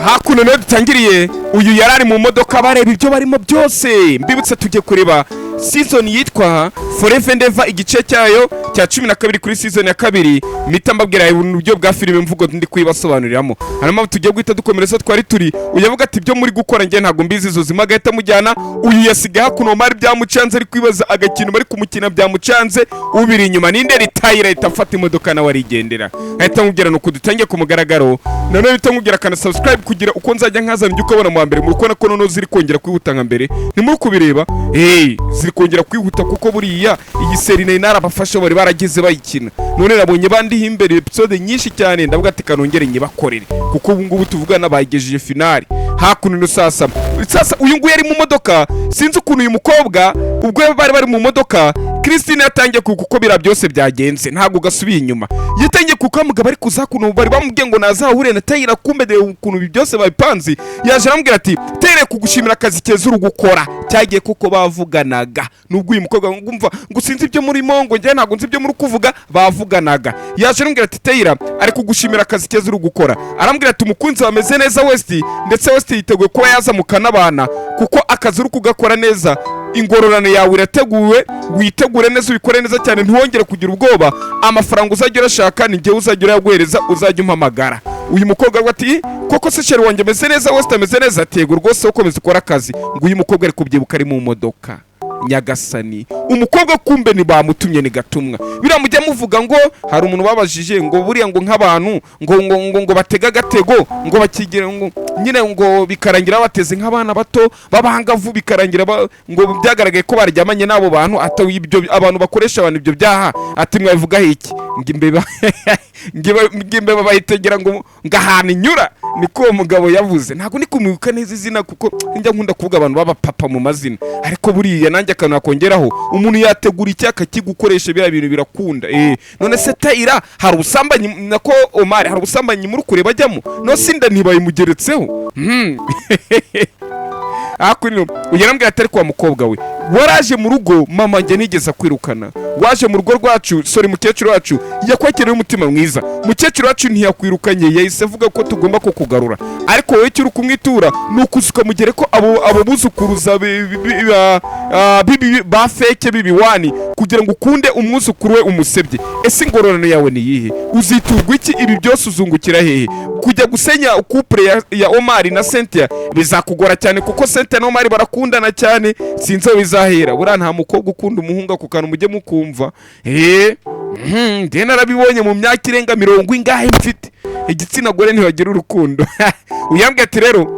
hakuno no dutangiriye uyu yarari mu modoka bareba ibyo barimo byose. Mbibutse tujye kureba season yitwa Forever and Ever igice cyayo cya 12 kuri season ya kabiri. Mita mbabwira uburyo bwa filime mvugo ndi kwibasobanuriramo. Hanyuma tujye guhita dukomereza twari turi. Uyavuga ati ibyo muri gukora nge ntago mbizi zo zima gahita mujyana. Uyu yasiga hakuno mari byamucanze ari kwibaza agakino bari kumukina byamucanze. Ubiri inyuma ninde ritayira itafata imodoka na warigendera. Ahita mubwira no kudutangiye ku mugaragaro. None bita mubwira kana subscribe kugira uko nzajya nkazana ibyo ukabona mu mbere. Muri ko nono ziri kongera kwihuta nka mbere. Ni muri kubireba. Ziri kongera kwihuta kuko buriya iyi seri nayo narabafasha bari barageze bayikina. None nabonye bandi imbere episode nyinshi cyane ndavuga ati kanongere nyibakorere kuko ubu ngubu tuvugana bayigejeje finali. Hakuno no sasa uyu nguyu yari mu modoka. Sinzi ukuntu uyu mukobwa ubwo bari mu modoka Christine yatangiye kuko bira byose byagenze ntago gasubiye inyuma. Yatangiye kuko mugabo ari kuzakuno bari bamubwiye ngo nazahure na Tayira kumbede ukuntu byose babipanzi. Yaje arambwira ati tere kugushimira akazi keza uri gukora cyagiye kuko bavuganaga. Nubwo uyu mukobwa ngumva ngo sinzi ibyo muri mongo nge ntago nzi ibyo muri kuvuga bavuganaga. Yaje arambwira ati Tayira ari kugushimira akazi keza uri gukora. Arambwira ati umukunzi wameze neza West ndetse West yiteguye ko yaza mukanabana kuko akazi uri kugakora neza. Ingororano yawe irateguwe witegure neza ubikore neza cyane ntuwongere kugira ubwoba. Amafaranga uzajya urashaka ni nge uzajya uraguhereza uzajya umpamagara. Uyu mukobwa ati koko se sheri wanjye meze neza West ameze neza atego rwose ukomeza ukora akazi. Ngo uyu mukobwa ari kubyibuka ari mu modoka Nyagasani. Umukobwa kumbe ni bamutumye ni gatumwa. Biramujya muvuga ngo hari umuntu babajije ngo buriya ngo nk'abantu ngo batega gatego ngo bakigire ngo nyine ngo bikarangira bateze nk'abana bato babangavu bikarangira ngo byagaragaye ko baryamanye nabo bantu atawe ibyo abantu bakoresha abantu ibyo byaha ati mwabivuga iki ngimbeba bayitegera ngo ngahana inyura niko uwo mugabo yavuze. Ntago ni kumwibuka neza izina kuko njya nkunda kuvuga abantu baba papa mu mazina ariko buriya nanjye akantu akongeraho umuntu yategura icyaka kigukoresha bya bintu birakunda. None se Tayira hari ubusambanyi nako Omar hari ubusambanyi muri kure bajyamo no sinda ntibayimugeretseho. Akunino uyanambwira atari kwa mukobwa we waraje mu rugo mama nge nigeza kwirukana. Waje mu rugo rwacu sorry mukecuru wacu yakwakereye umutima mwiza. Mukecuru wacu ntiyakwirukanye yahise avuga ko tugomba ko kugarura ariko wowe cyo kumwitura nukuzuka mugere ko abo buzukuruza bibi ba fake bibi wani kugira ngo ukunde umwuzukuru we umusebye. Ese ingororano yawe ni yihe? Uziturwa iki? Ibi byose uzungukira hehe? Kujya gusenya couple ya Omar na Cynthia bizakugora cyane kuko Cynthia na Omar barakundana cyane. Sinzi bizahera bura nta mukobwa ukunda umuhunga kukana mujye mukumva. Nde narabibonye mu myaka irenga 40 ingahe mfite igitsina gore ntibagira urukundo. Uyambwe ati rero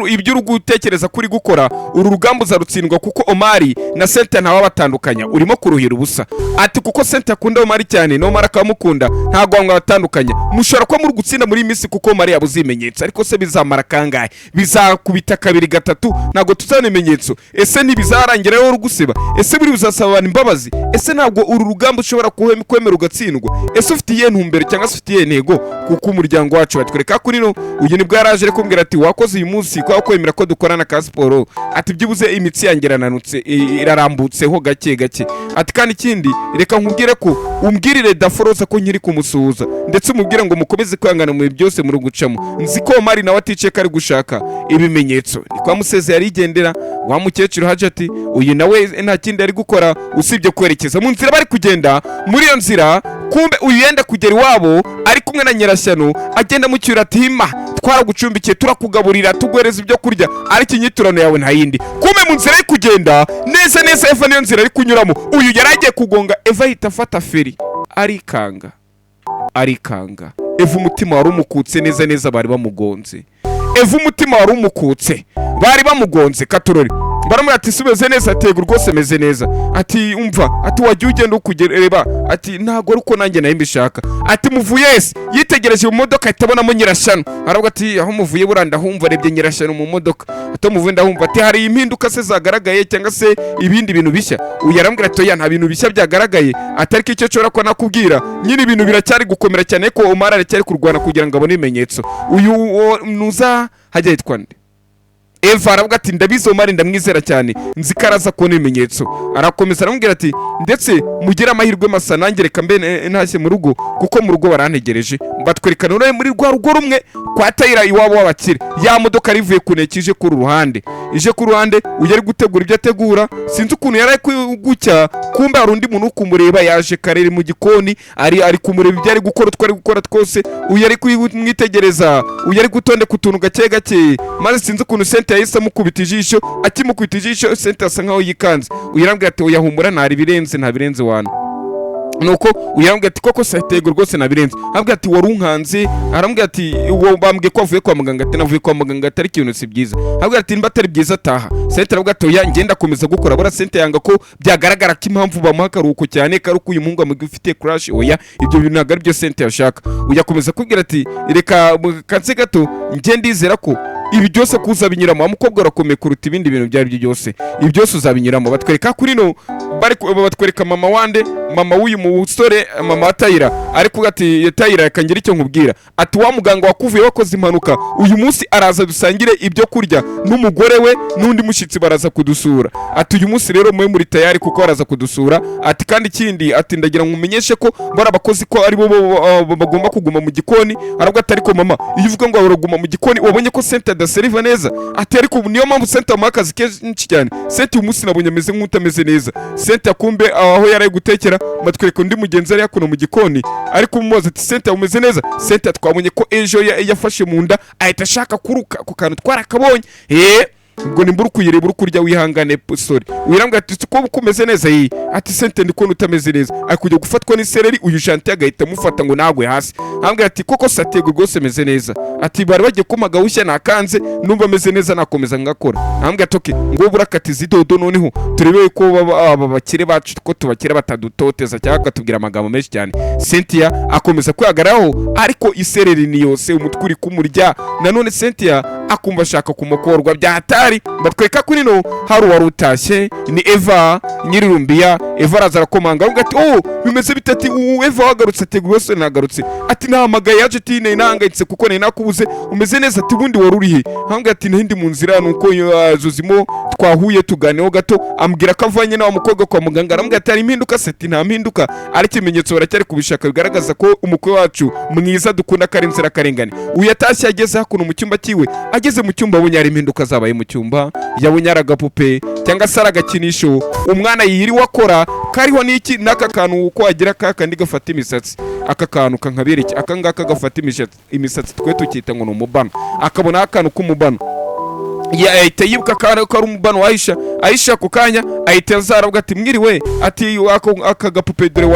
ibyo urugutekereza kuri gukora uru rugamba uzarutsindwa kuko Omari na Cynthia ntawa batandukanya urimo kuruhira ubusa. Ati kuko Cynthia akunda Omari cyane no Omari akamukunda ntago ngo batandukanya. Mushobora ko muri gutsinda muri misi kuko Omari yabuzimenyetso ariko se bizamara kangahe? Bizakubita kabiri gatatu ntago tuzanemenyetso. Ese ntibizarangira rero uruguseba? Ese buri uzasabana imbabazi? Ese ntabwo uru rugamba ushobora kwemera ugatsindwa? Ese ufitiye ntumbero cyangwa se ufitiye ntego kuko umuryango wacu batwereka kuri no uyu nibwo yaraje kumbwira ati wakoze uyu munsi kwa kwemera ko dukorana ka siporo. Ati byibuze imitsi yangerananutse irarambutseho gake gake. Ati kandi ikindi reka nkubwire ko umbwirire daforoza ko nkiri kumusuhuza ndetse umubwire ngo mukomeze kwangana mu byose muri gucamo. Nzi ko Omari nawe atice kari gushaka ibimenyetso. Ni kwa museze yarigendera wa mukecuru haje ati uyu nawe nta kindi ari gukora usibye kwerekeza mu nzira bari kugenda. Muri iyo nzira kumbe uyu yenda kugera iwabo ari kumwe na Nyirashyano agenda mu cyura ati hima twaragucumbikiye turakugaburira tugwereza ibyo kurya ariko inyiturano yawe nta yindi. Kumbe mu nzira ari kugenda neza Eva niyo nzira ari kunyuramo uyu yaragiye kugonga Eva ahita afata feri arikanga. Eva umutima wari umukutse neza bari bamugonze. Eva umutima wari umukutse bari bamugonze katorori. Baramura ati subeze neza atego rwose meze neza. Ati umva ati wajya ugenda ukugereba ati ntago ruko nanjye nayo mbishaka. Ati muvuye ese yitegereje mu modoka itabonamo Nyirashyano. Aravuga ati aho muvuye buranda humva rebye Nyirashyano mu modoka. Ati muvuye ndahumva ati hari impinduka se zagaragaye cyangwa se ibindi bintu bishya. Uyarambwira ati ya nta bintu bishya byagaragaye atari ko icyo cyo ko nakubwira nyine ibintu biracyari gukomera cyane ko Omar aracyari kurwana kugira ngo abone imenyetso. Uyu nuza hajya yitwa nde Eva aravuga ati ndabizi Omar ndamwizera cyane nzi karaza kubona ibimenyetso. Arakomeza aramubwira ati ndetse mugire amahirwe masa nanjye reka mbe ntashye mu rugo kuko mu rugo barantegereje. Batwerekana none muri rwa rugo rumwe kwa Tayira iwabo w'abakire. Ya modoka rivuye kunekije ku ruhande ije ku ruhande uyu ari gutegura ibyo ategura sinzi ukuntu yari gucya kumbe hari undi muntu kumureba yaje karere mu gikoni ari kumureba ibyo ari gukora twari gukora twose uyu ari kumwitegereza uyu ari gutonde kutuntu gake gake maze sinzi ukuntu Sente yahise amukubita ijisho akimukubita ijisho Sente asa nkaho yikanze uyarambwira ati oya humura nta birenze wana nuko uyarambwira ati koko satego rwose nabirenze ambwira ati warunkanze arambwira ati uwo bambwiye ko avuye kwa muganga ati navuye kwa muganga atari kintu si byiza ambwira ati mba atari byiza taha Sente arambwira ati oya ngenda komeza gukora bora Sente yanga ko byagaragara ko impamvu bamuha karuko cyane karuko uyu muhungu amugifite crush oya ibyo bintu ntabwo ari byo Sente yashaka uyakomeza kubwira ati reka kanse gato nge ndizera ko ibi byose kuza binyuramo amukobwa arakomeye kuruta ibindi bintu byari byo byose ibi byose uzabinyuramo batwereka kuri no batwereka mama wande mama w'uyu musore mama wa Tayira ariko ati Tayira yakangira icyo nkubwira ati wa muganga wakuvuye wakoze impanuka uyu munsi araza dusangire ibyo kurya n'umugore we n'undi mushitsi baraza kudusura ati uyu munsi rero mwe muri tayari kuko baraza kudusura ati kandi ikindi ati ndagira nkumenyeshe ko bari abakozi ko ari bo bagomba kuguma mu gikoni arabwo atari ko mama iyo uvuga ngo baraguma mu gikoni wabonye ko Sente adaseriva neza ati ariko niyo mpamvu Sente amuha akazi kenshi cyane Sente uyu munsi nabonye ameze nk'utameze neza Sente akumbe aho yari gutekera matwereka undi mugenzi ari yakuno mu gikoni ariko umubaza ati Sente umeze neza Sente twabonye ko ejo yafashe mu nda ahita ashaka kuruka ku kantu twarakabonye ubwo nimbura ukuyireba ukurya wihangane sorry wirambwa ati ko ukomeze neza ati Sente ndiko utameze neza akujya gufatwa n'isereri uyu Janti agahita mufata ngo nagwe hasi ambwira ati koko satego rwose meze neza ati bari bagiye kumaga ushya nakanze numva ameze neza nakomeza ngakora ambwira ati ngo burakatiza idodo noneho turebe ko aba bakire bacu ko tubakire batadutoteza cyangwa akatubwira amagambo menshi cyane Sente akomeza kwihagaraho ariko isereri ni yose umutwe uri kumurya nanone Sente akumva ashaka kumukorwa byatari batweka kuri no hari warutashye ni Eva Nyirurumbiya Eva araza arakomanga ngo ati bimeze bitati Eva wagarutse ati rwose nagarutse ati nahamagaye yaje ati nahangayitse kuko nakubuze umeze neza ati bundi warurihe hanga ati ntindi mu nzira nuko Zuzimo twahuye tuganeho gato ambwira ko avanye nawe mukobwa kwa muganga arambwira ati ari impinduka Seti nta mpinduka ari kimenyetso baracyari kubishaka bigaragaza ko umukwe wacu mwiza dukunda karinzira karengane uyatashye ageze hakuno mu cyumba kiwe ageze mu cyumba abonye ari impinduka zabaye mu cyumba yabonye aragapupe cyangwa se aragakinisho umwana yiri wakora kariho niki naka kantu uko agira kakandi gafata imisatsi aka kantu kankabireke aka ngaka gafata imisatsi twe tukita ngo n'umubano akabona akantu k'umubano ahita yibuka ko ari umubano wa Aisha ku kanya ahita azarabwa ati mwiriwe ati aka gapupe dore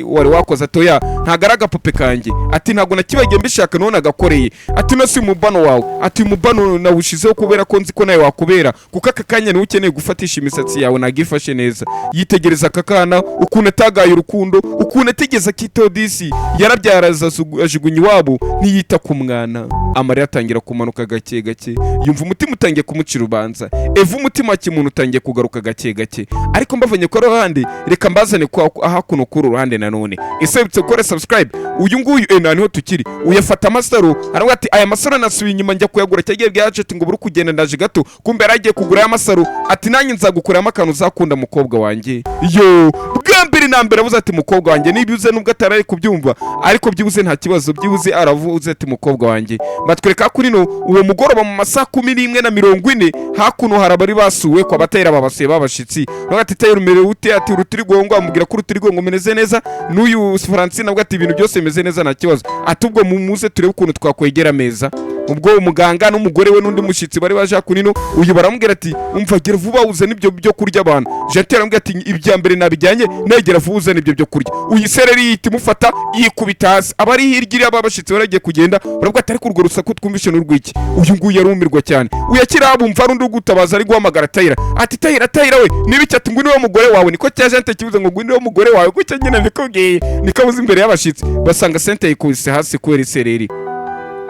wari wakoze atoya ntago ari agapupe kanjye ati ntago nakibagiye mbishaka none agakoreye ati no si umubano wawe ati umubano nawushizeho kubera ko nzi ko nawe wakubera kuko aka kanya niwe ukeneye gufatisha imisatsi yawe nagifashe neza yitegereza aka kana ukuntu atagaye urukundo ukuntu ategeza kitodisi yarabyaraza ajugunya iwabo ntiyita ku mwana amarira atangira kumanuka gake gake yumva umutima utangiye kumucira ubanza Eva umutima kimuntu utangiye kugaruka gake gake ariko mbavanye ko ruhande reka mbazane kwa hakuno kuri ruhande nanone isebutse kore subscribe uyu nguyu naniho tukiri uyafata amasaro arangwa ati aya masaro nasubiye inyuma njya kuyagura cyagiye byaje ngo buri kugenda ndaje gato kumbe yaragiye kugura aya masaro ati nanjye nzagukuramo akantu uzakunda mukobwa wanjye yo bwambere nambere avuze ati mukobwa wanjye nibyuze nubwo atarari kubyumva ariko byibuze nta kibazo byibuze aravuze ati mukobwa wanjye batwereka kuri no uwo mugoroba mu masaha 11:40 hakuno harabari basuwe kwa Batayira babasuye babashitsi bagati Tayira umere ute ati urutirigongo amubwira ko urutirigongo meneze neza n'uyu Francine nabwo ati ibintu byose bimeze neza nta kibazo atubwo muze turebe ukuntu twakwegera meza ubwo umuganga n'umugore we n'undi mushitsi bari baje kunino uyu baramubwira ati umva gera vuba uzane ibyo byo kurya abantu Janti arambwira ati ibya mbere nabijyanye negera vuba uzane ibyo byo kurya uyisereri yiti mufata yikubita hasi abari hirgira ababashitsi baragiye kugenda baravuga ati ariko urwo rusaku twumvishe n'urwiki uyu nguyu yarumirwa cyane uyakira abumva rundi gutabaza ari guhamagara Tayira ati Tayira we nibiki ati ngo ni wo mugore wawe niko cya Janti kibuze ngo ni wo mugore wawe kuko nyine bikubwiye nikabuze imbere y'abashitsi basanga Sente yikubise hasi kwera isereri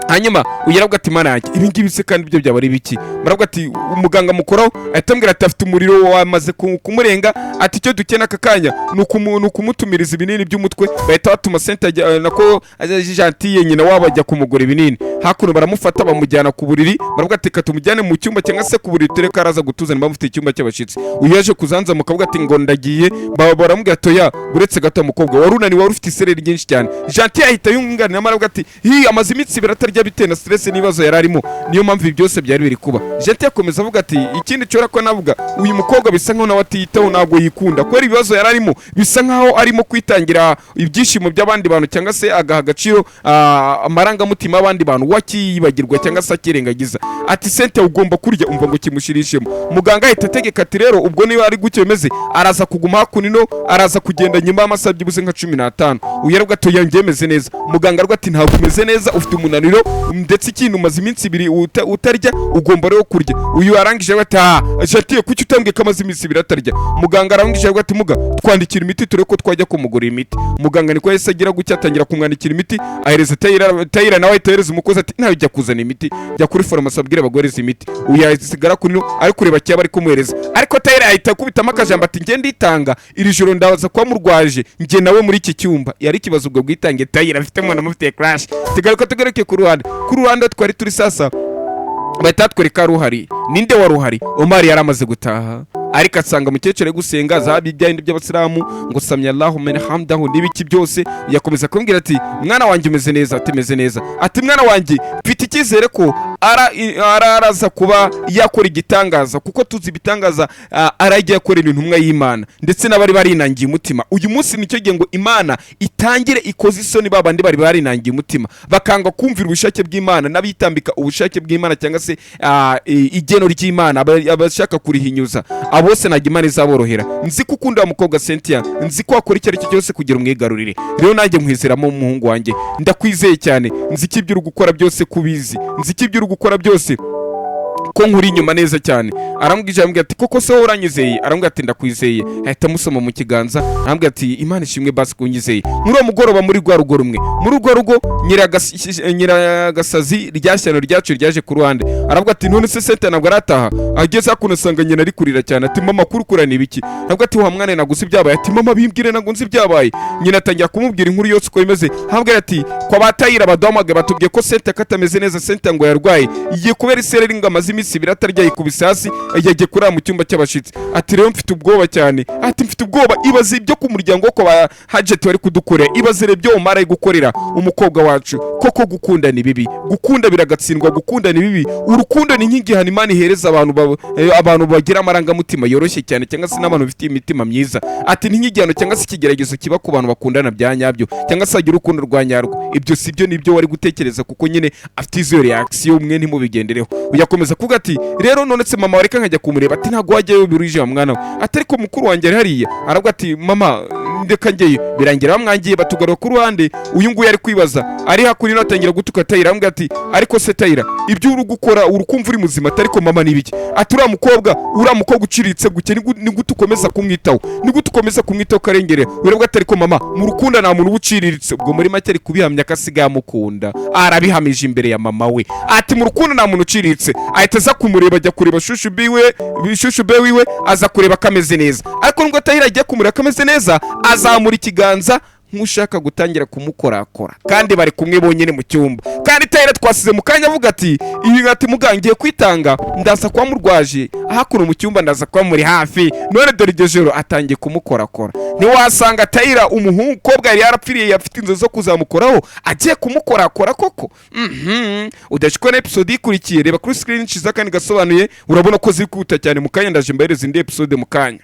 hanyuma uyarabwa ati manake ibi ngibi se kandi byo byaba ari biki marabwa ati umuganga mukoraho atambwira ati afite umuriro wamaze kumurenga ati cyo dukena akakanya nukumutumiriza ibinini by'umutwe bahita batuma Sente nako Janti nyina wabajya kumugura ibinini hakuno baramufata bamujyana ku buriri baravuga ati ka tumujyane mu cyumba cyangwa se ku buriri tureka araza gutuzana bamufite icyumba cy'abashitsi. Uyu yaje kuzanza mu kavuga ati ngo ndagiye baramubwira atoya buretse gato umukobwa warunani wari ufite isereri ryinshi cyane. Gentil ahita yunganira maravuga ati amaze imitsi biratarya bitewe na stress n'ibibazo yararimo niyo mpamvu ibi byose byari biri kuba. Gentil akomeza avuga ati ikindi cyora ko navuga uyu mukobwa bisa nkaho nawe atiyitaho ntabwo yikunda kubera ibibazo yararimo bisa nkaho arimo kwitangira ibyishimo by'abandi bantu cyangwa se agaha agaciro amarangamutima y'abandi bantu wakiyibagirwa cyangwa se akirengagiza. Ati sente ugomba kurya umva ngo kimushirishemo. Muganga ahita ategeka ati rero ubwo niba ari gutyo bimeze araza kuguma hakunino araza kugenda nyuma y'amasaha byibuze nka 15. Uyu yaravuga ati yangemeze neza. Muganga arwa ati ntabwo umeze neza ufite umunaniro ndetse ikintu umaze iminsi 2 utarya ugomba rero kurya. Uyu arangije ati Gentil kuki utambwiye ko amaze iminsi 2 atarya. Muganga arangije ati muga twandikira imiti ture ko twajya kumugura imiti. Muganga niko yese agira gutya atangira kumwandikira imiti ahereza Tayira nawe ahereza umukozi ati ntawe jya kuzana imiti jya kuri farumasi abwire abagoreza imiti. Uyu yasigara kunino ari kureba cyaba ari kumuhereza ariko Tayira ahita kubitamo akajambo ati nge nditanga iri joro ndaza kwa murwaje nge nawe muri iki cyumba. Yari ikibazo ubwo bwitange Tayira afite mwana mufite crash tugaruke ku ruhande twari turi sasa batatwereka ruhari ninde wa ruhari. Omar yaramaze gutaha ariko asanga mukecuru ari gusenga zabi byindi by'abasilamu ngo samya Allahu man hamdahu nibiki byose. Yakomeza kumbwira ati mwana wanjye umeze neza ati meze neza ati mwana wanjye mfite ikizere ko araza kuba yakora igitangaza kuko tuzi ibitangaza aragiye akora intumwa y'Imana ndetse n'abari barinangiye umutima. Uyu munsi nicyo gihe ngo Imana itangire ikoze isoni babandi bari barinangiye umutima bakanga kumvira ubushake bw'Imana n'abitambika ubushake bw'Imana cyangwa se igeno ry'Imana abashaka kurihinyuza abose najya Imana izaborohera. Nzi ko ukunda umukobwa Cynthia nzi ko akora icyo ari cyo cyose kugira umwigarurire. Rero nanjye nkwizeramo umuhungu wanjye ndakwizeye cyane nzi ko ibyo uri gukora byose kubizi nzi ko ibyo uri gukora byose ko nkuri inyuma neza cyane. Arambwije ati koko se uranyizeye. Arambwira ati ndakwizeye. Ahita musoma mu kiganza arambwira ati Imana ishimwe basi kunyizeye. Muri uwo mugoroba muri rwa rugo rumwe muri urwo rugo nyiragasazi ryashyano ryacu ryaje ku ruhande. Arambwira ati none se Sente ntabwo arataha ageze hakuno asanga nyina ari kurira cyane ati mama kurukurana ibiki. Arambwira ati wa mwana naguze ibyabaye ati mama bimbwire nago nzi ibyabaye. Nyina atangira kumubwira inkuru yose uko imeze. Arambwira ati kwa batayira badomaga batubwiye ko Sente katameze neza Sente ngo yarwaye igiye kubera isereri ngamaze iminsi 2 atarya ikubise hasi yagiye kurara mu cyumba cy'abashitsi. Ati rero mfite ubwoba cyane ati mfite ubwoba ibaze ibyo ku muryango ko ba Hajeti bari kudukorera ibaze byo umara gukorera umukobwa wacu. Koko gukunda ni bibi gukunda biragatsindwa gukunda ni bibi. Urukundo ni inkingi hano Imana ihereza abantu bagira amarangamutima yoroshye cyane cyangwa se n'abantu bafite imitima myiza. Ati n'inkingi cyangwa se ikigeragezo kiba ku bantu bakundana bya nyabyo cyangwa se agira urukundo rwa nyarwo. Ibyo sibyo nibyo wari gutekereza kuko nyine afite izo reaction umwe ntimubigendereho. Uyakomeza kuvuga ati rero none se mama wareka nkajya kumureba ati ntago wajyayo biruje mwana we. Atari ko mukuru wanjye ari hariya. Aravuga ati mama ndeka ngeyo birangira bamwangiye batugaruka ku ruhande. Uyu nguyu ari kwibaza ari hakuri no atangira gutuka Tayira. Arambwira ati ariko se Tayira ibyo uri gukora urukumva uri muzima atari ko mama nibiki. Ati uriya mukobwa uciritse guke ni gute ukomeza kumwitaho ni gute ukomeza kumwitaho karengere. Uravuga atari ko mama mu rukunda nta muntu ubuciriritse. Ubwo muri make ari kubihamya akasiga yamukunda arabihamije imbere ya mama we. Ati mu rukunda nta muntu uciritse. Ahita aza kumureba ajya kureba shushu be wiwe aza kureba kameze neza. Ariko nubwo Tayira agiye kumureba kameze neza azamura ikiganza nk'ushaka gutangira kumukorakora kandi bari kumwe bonyine mu cyumba. Kandi Tayira twasize mu kanya avuga ati ibi ati mugangiye kwitanga ndaza kwa murwaje hakuno mu cyumba ndaza kwa muri hafi. None dore iryo joro atangiye kumukorakora. Ntiwasanga Tayira umukobwa yari yarapfiriye yafite inzo zo kuzamukoraho agiye kumukorakora koko. Udashikora episode ikurikiye reba kuri screen nshiza kandi gasobanuye urabona ko zikuta cyane mu kanya ndaje mbahereza indi episode mu kanya.